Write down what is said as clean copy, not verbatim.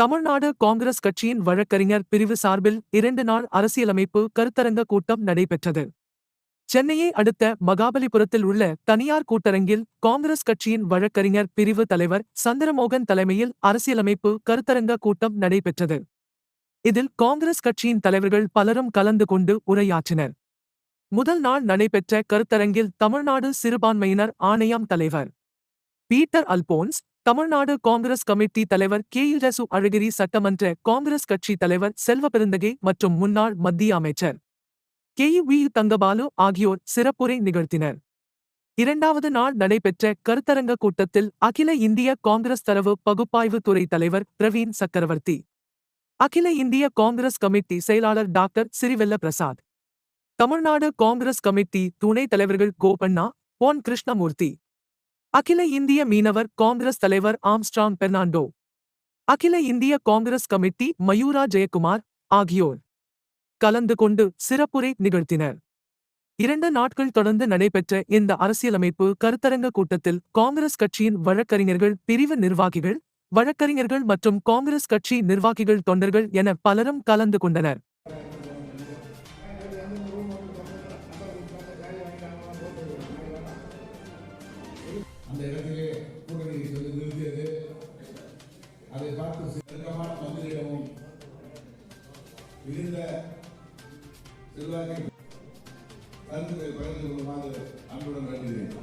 தமிழ்நாடு காங்கிரஸ் கட்சியின் வழக்கறிஞர் பிரிவு சார்பில் 2 நாள் அரசியலமைப்பு கருத்தரங்க கூட்டம் நடைபெற்றது. சென்னையை அடுத்த மகாபலிபுரத்தில் உள்ள தனியார் கூட்டரங்கில் காங்கிரஸ் கட்சியின் வழக்கறிஞர் பிரிவு தலைவர் சந்திரமோகன் தலைமையில் அரசியலமைப்பு கருத்தரங்க கூட்டம் நடைபெற்றது. இதில் காங்கிரஸ் கட்சியின் தலைவர்கள் பலரும் கலந்து கொண்டு உரையாற்றினர். முதல் நாள் நடைபெற்ற கருத்தரங்கில் தமிழ்நாடு சிறுபான்மையினர் ஆணையம் தலைவர் பீட்டர் அல்போன்ஸ், தமிழ்நாடு காங்கிரஸ் கமிட்டி தலைவர் கேயுரசு அழகிரி, சட்டமன்ற காங்கிரஸ் கட்சி தலைவர் செல்வபெருந்தகை மற்றும் முன்னாள் மத்திய அமைச்சர் கே.வி. தங்கபாலு ஆகியோர் சிறப்புரை நிகழ்த்தினர். இரண்டாவது நாள் நடைபெற்ற கருத்தரங்க கூட்டத்தில் அகில இந்திய காங்கிரஸ் தரவு பகுப்பாய்வு துறை தலைவர் பிரவீன் சக்கரவர்த்தி, அகில இந்திய காங்கிரஸ் கமிட்டி செயலாளர் டாக்டர் சிறிவெல்ல பிரசாத், தமிழ்நாடு காங்கிரஸ் கமிட்டி துணைத் தலைவர்கள் கோபண்ணா, பொன் கிருஷ்ணமூர்த்தி, அகில இந்திய மீனவர் காங்கிரஸ் தலைவர் ஆம்ஸ்ட்ராங் பெர்னாண்டோ, அகில இந்திய காங்கிரஸ் கமிட்டி மயூரா ஜெயக்குமார் ஆகியோர் கலந்து கொண்டு சிறப்புரை நிகழ்த்தினர். 2 நாட்கள் தொடர்ந்து நடைபெற்ற இந்த அரசியலமைப்பு கருத்தரங்க கூட்டத்தில் காங்கிரஸ் கட்சியின் வழக்கறிஞர்கள் பிரிவு நிர்வாகிகள், வழக்கறிஞர்கள் மற்றும் காங்கிரஸ் கட்சி நிர்வாகிகள், தொண்டர்கள் என பலரும் கலந்து கொண்டனர். அந்த இடத்திலே கூட்டணி நிறுத்தியது. அதை பார்த்து சிறப்பான மந்திரியிடமும் மிகுந்த செல்வாக்கை கருத்துக்களை பகிர்ந்து கொள்ளுமாறு அன்புடன் வேண்டுகிறேன்.